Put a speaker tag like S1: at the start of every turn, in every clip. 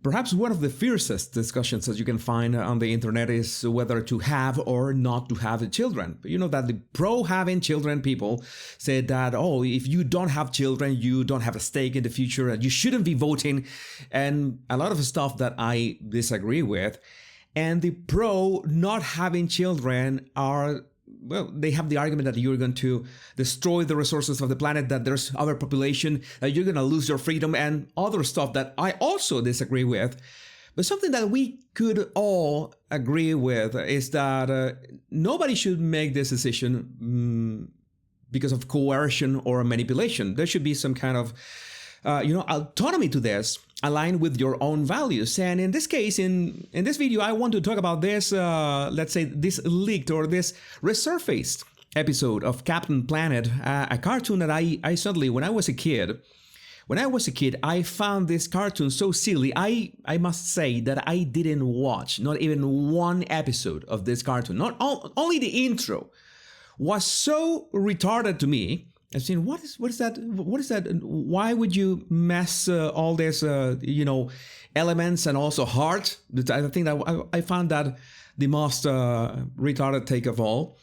S1: Perhaps one of the fiercest discussions that you can find on the internet is whether to have or not to have children. You know that the pro having children people said that, oh, if you don't have children, you don't have a stake in the future and you shouldn't be voting, and a lot of stuff that I disagree with. And the pro not having children are, well, they have the argument that you're going to destroy the resources of the planet, that there's overpopulation, that you're going to lose your freedom, and other stuff that I also disagree with. But something that we could all agree with is that nobody should make this decision because of coercion or manipulation. There should be some kind of autonomy to this, aligned with your own values. And in this case, in this video, I want to talk about this, let's say this leaked or this resurfaced episode of Captain Planet, a cartoon that I suddenly, when I was a kid, I found this cartoon so silly. I must say that I didn't watch not even one episode of this cartoon. Only the intro was so retarded to me. I've seen what is that? What is that? Why would you mess all this, elements and also heart? I think that I found that the most retarded take of all,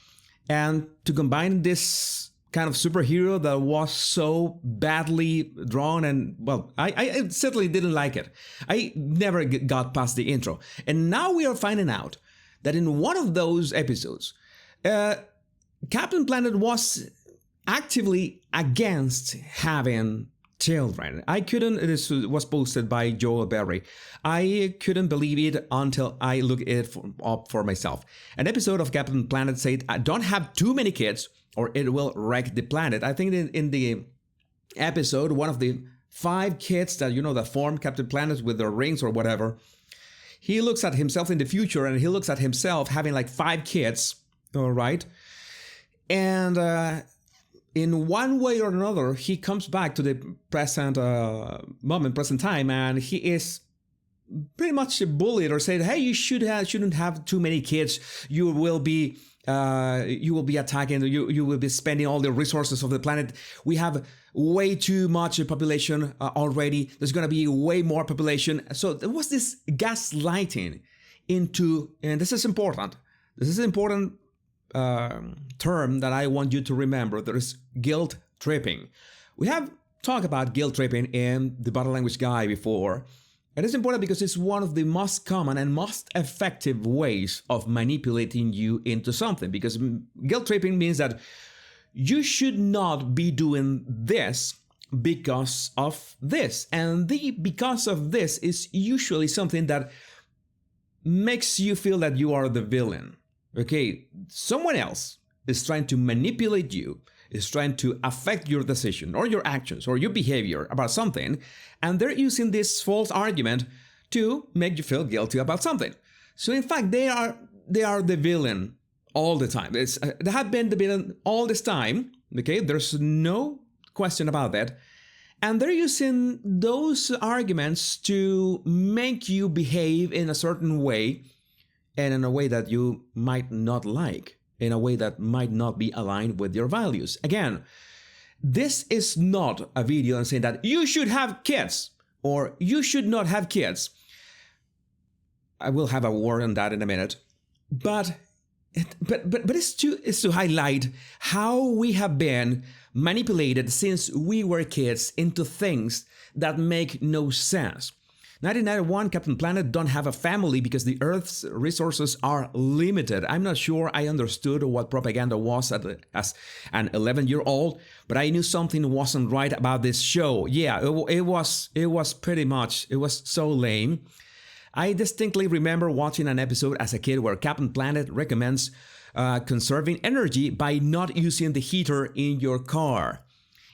S1: and to combine this kind of superhero that was so badly drawn, and well, I certainly didn't like it. I never got past the intro, and now we are finding out that in one of those episodes, Captain Planet was actively against having children. This was posted by Joel Berry. I couldn't believe it until I looked it up for myself. An episode of Captain Planet said, don't have too many kids or it will wreck the planet. I think in the episode, one of the 5 kids that formed Captain Planet with their rings or whatever, he looks at himself in the future and he looks at himself having like 5 kids, all right? And in one way or another, he comes back to the present present time, and he is pretty much bullied or said, "Hey, you shouldn't have too many kids. You will be attacking. You will be spending all the resources of the planet. We have way too much population already. There's going to be way more population." So there was this gaslighting into, and this is important. This is an important term that I want you to remember. There is guilt tripping. We have talked about guilt tripping in the Body Language Guy before. It is important because it's one of the most common and most effective ways of manipulating you into something. Because guilt tripping means that you should not be doing this because of this. And the because of this is usually something that makes you feel that you are the villain. Okay, someone else is trying to manipulate you, is trying to affect your decision or your actions or your behavior about something, and they're using this false argument to make you feel guilty about something. So in fact, they are the villain all the time. They have been the villain all this time. Okay, there's no question about that. And they're using those arguments to make you behave in a certain way, and in a way that you might not like, in a way that might not be aligned with your values. Again, this is not a video saying that you should have kids or you should not have kids. I will have a word on that in a minute. But it's to highlight how we have been manipulated since we were kids into things that make no sense. 1991, Captain Planet don't have a family because the Earth's resources are limited. I'm not sure I understood what propaganda was as an 11-year-old, but I knew something wasn't right about this show. Yeah, it was pretty much, it was so lame. I distinctly remember watching an episode as a kid where Captain Planet recommends conserving energy by not using the heater in your car.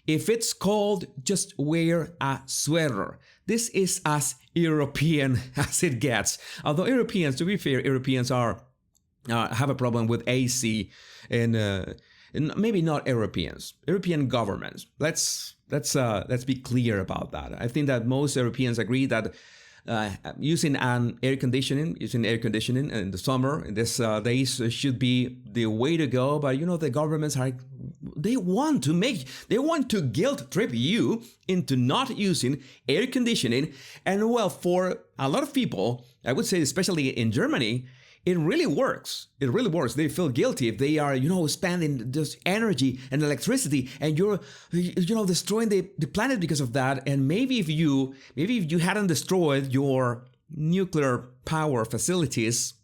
S1: If it's cold, just wear a sweater. This is as European as it gets. Although Europeans, to be fair, Europeans have a problem with AC, and maybe not Europeans. European governments. Let's be clear about that. I think that most Europeans agree that using air conditioning in the summer in these days should be the way to go. But the governments they want to guilt trip you into not using air conditioning. And well, for a lot of people, I would say, especially in Germany, it really works. It really works. They feel guilty if they are, spending this energy and electricity, and you're, destroying the planet because of that. And maybe if you hadn't destroyed your nuclear power facilities,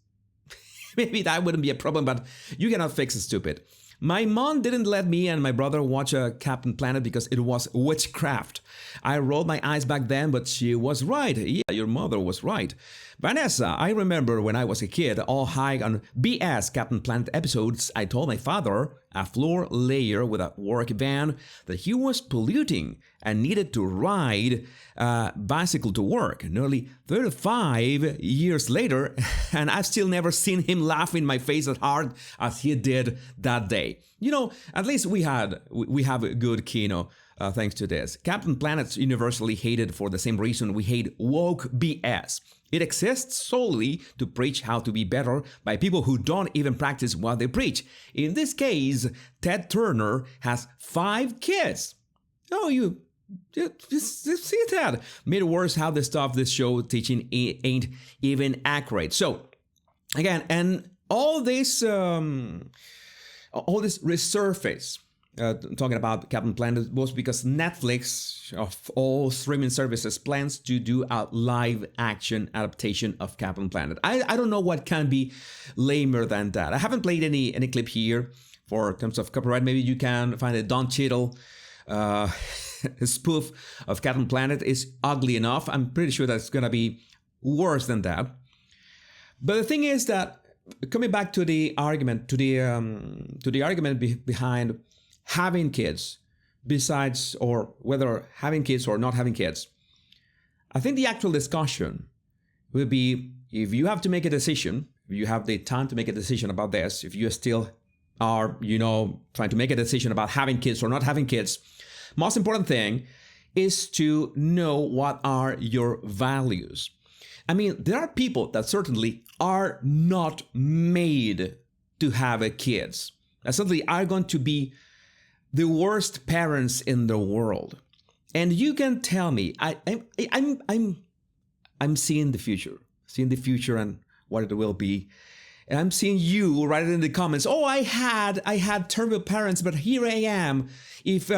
S1: maybe that wouldn't be a problem. But you cannot fix it, stupid. My mom didn't let me and my brother watch Captain Planet because it was witchcraft. I rolled my eyes back then, but she was right. Yeah, your mother was right. Vanessa, I remember when I was a kid, all high on BS Captain Planet episodes, I told my father, a floor layer with a work van, that he was polluting and needed to ride a bicycle to work. Nearly 35 years later, and I've still never seen him laugh in my face as hard as he did that day. At least we have a good kino. Thanks to this. Captain Planet's universally hated for the same reason we hate woke BS. It exists solely to preach how to be better by people who don't even practice what they preach. In this case, Ted Turner has 5 kids. Oh, you see that? Made it worse how the stuff this show teaching ain't even accurate. So, again, and all this resurface. Talking about Captain Planet was because Netflix, of all streaming services, plans to do a live action adaptation of Captain Planet. I don't know what can be lamer than that. I haven't played any clip here for terms of copyright. Maybe you can find a Don Cheadle spoof of Captain Planet is ugly enough. I'm pretty sure that's gonna be worse than that. But the thing is that, coming back to the argument, behind having kids, besides, or whether having kids or not having kids, I think the actual discussion will be, if you have to make a decision, if you have the time to make a decision about this, if you still are, trying to make a decision about having kids or not having kids, most important thing is to know what are your values. I mean, there are people that certainly are not made to have kids, that certainly are going to be the worst parents in the world. And you can tell me, I'm seeing the future and what it will be. And I'm seeing you write it in the comments. Oh, I had terrible parents, but here I am. If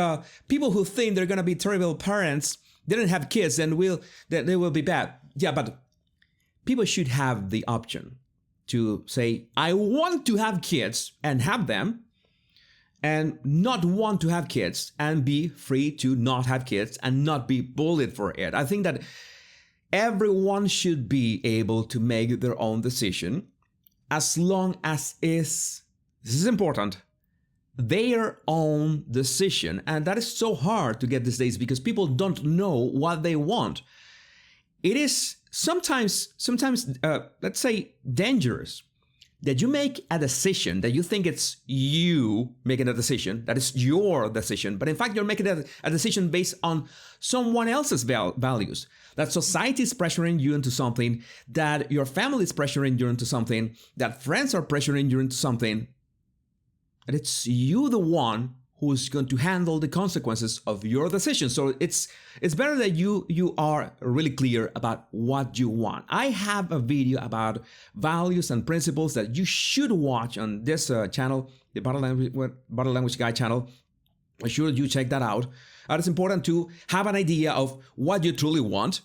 S1: people who think they're gonna be terrible parents didn't have kids, then they will be bad. Yeah, but people should have the option to say, I want to have kids and have them, and not want to have kids and be free to not have kids and not be bullied for it. I think that everyone should be able to make their own decision, as long as this is important, their own decision. And that is so hard to get these days because people don't know what they want. It is sometimes, let's say, dangerous that you make a decision that you think it's you making a decision, that is your decision, but in fact you're making a decision based on someone else's values, that society is pressuring you into something, that your family is pressuring you into something, that friends are pressuring you into something, and it's you the one who's going to handle the consequences of your decision. So it's better that you are really clear about what you want. I have a video about values and principles that you should watch on this channel, the Body Language Guy channel. I'm sure you check that out. It's important to have an idea of what you truly want.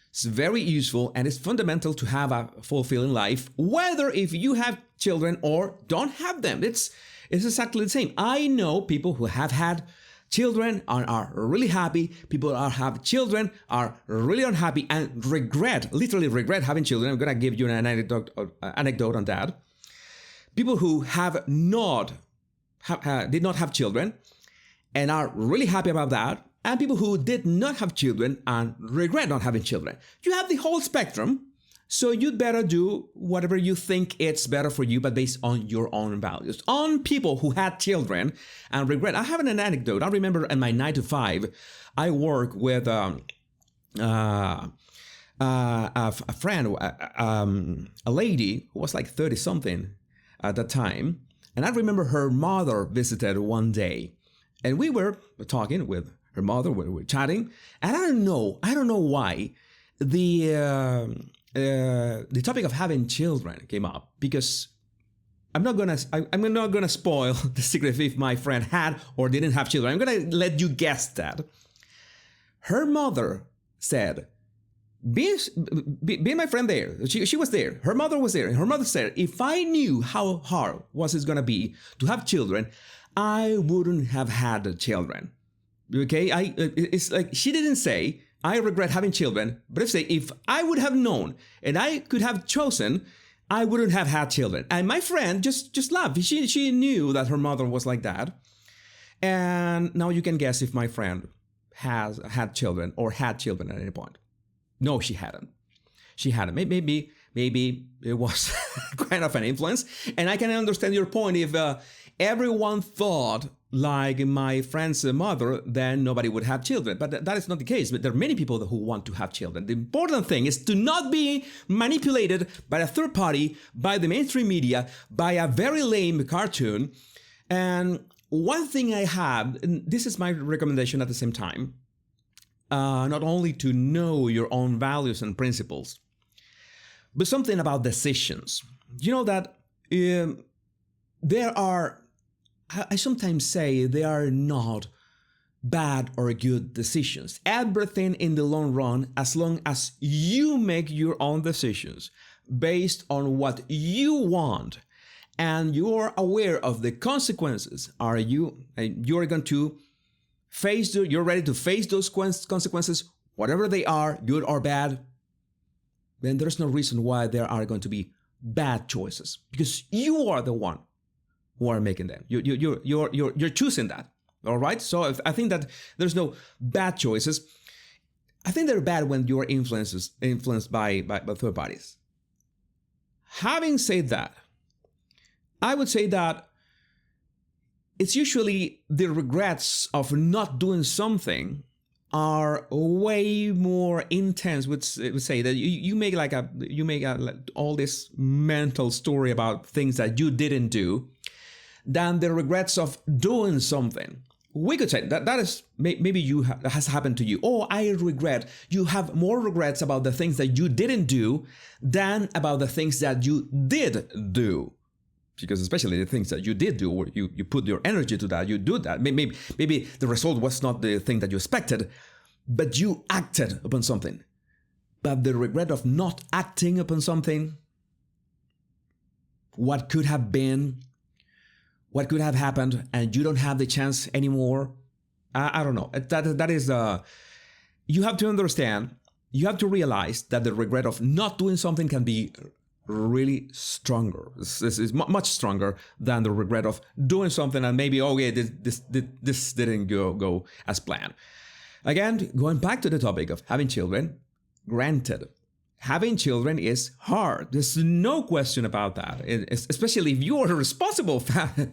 S1: It's very useful and it's fundamental to have a fulfilling life, whether if you have children or don't have them. It's exactly the same. I know people who have had children and are really happy. People who have children are really unhappy and literally regret having children. I'm going to give you an anecdote on that. People who did not have children and are really happy about that, and people who did not have children and regret not having children. You have the whole spectrum. So you'd better do whatever you think it's better for you, but based on your own values. On people who had children and regret. I have an anecdote. I remember in my 9 to 5, I work with a friend, a lady who was like 30 something at that time. And I remember her mother visited one day, and we were talking with her mother, we were chatting, and I don't know why the topic of having children came up, because I'm not gonna spoil the secret if my friend had or didn't have children. I'm gonna let you guess that. Her mother said, being my friend there, she was there, her mother was there, and her mother said, if I knew how hard was it gonna be to have children, I wouldn't have had children. Okay, it's like she didn't say, I regret having children, but if I would have known and I could have chosen, I wouldn't have had children. And my friend just laughed. She knew that her mother was like that. And now you can guess if my friend has had children or had children at any point. No, she hadn't. Maybe it was kind of an influence. And I can understand your point. If everyone thought like my friend's mother, then nobody would have children. But that is not the case. But there are many people who want to have children. The important thing is to not be manipulated by a third party, by the mainstream media, by a very lame cartoon. And one thing I have, and this is my recommendation at the same time, not only to know your own values and principles, but something about decisions. You know that there are, I sometimes say, they are not bad or good decisions. Everything in the long run, as long as you make your own decisions based on what you want and you're aware of the consequences, you're going to you're ready to face those consequences, whatever they are, good or bad, then there's no reason why there are going to be bad choices, because you are the one who are making them. You're choosing that. All right. So I think that there's no bad choices. I think they're bad when you're influenced by third parties. Having said that, I would say that it's usually the regrets of not doing something are way more intense. Would say that you make all this mental story about things that you didn't do than the regrets of doing something. We could say that is maybe has happened to you. Oh, I regret. You have more regrets about the things that you didn't do than about the things that you did do. Because especially the things that you did do, or you put your energy to that, you do that. Maybe the result was not the thing that you expected, but you acted upon something. But the regret of not acting upon something, what could have been, what could have happened, and you don't have the chance anymore. I don't know. That is, you have to understand, you have to realize that the regret of not doing something can be really stronger. This is much stronger than the regret of doing something and maybe, this didn't go as planned. Again, going back to the topic of having children, granted, having children is hard. There's no question about that, especially if you are a responsible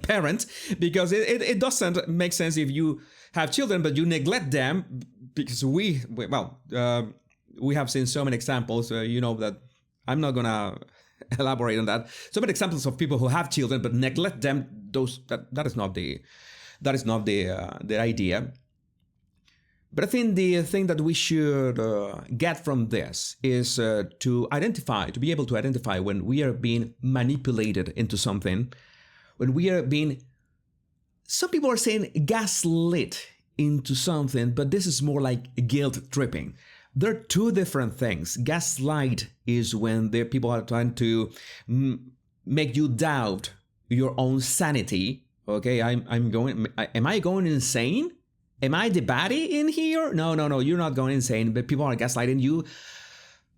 S1: parent, because it doesn't make sense if you have children but you neglect them, because we have seen so many examples, that I'm not gonna elaborate on that. So many examples of people who have children but neglect them. That is not the idea. But I think the thing that we should get from this is to be able to identify when we are being manipulated into something, when we are being, some people are saying gaslit into something, but this is more like guilt tripping. There are two different things. Gaslight is when the people are trying to make you doubt your own sanity. Okay, am I going insane? Am I the baddie in here? No, you're not going insane, but people are gaslighting you.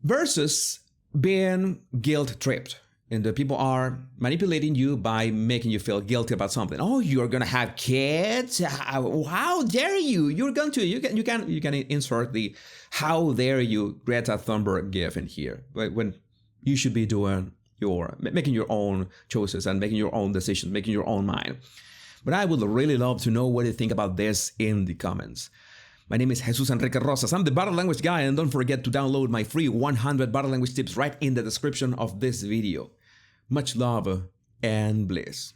S1: Versus being guilt tripped. And the people are manipulating you by making you feel guilty about something. Oh, you're gonna have kids? How dare you? You can insert the "how dare you" Greta Thunberg gif in here. When you should be doing making your own choices and making your own decisions, making your own mind. But I would really love to know what you think about this in the comments. My name is Jesus Enrique Rosas. I'm the Body Language Guy, and don't forget to download my free 100 body language tips right in the description of this video. Much love and bliss.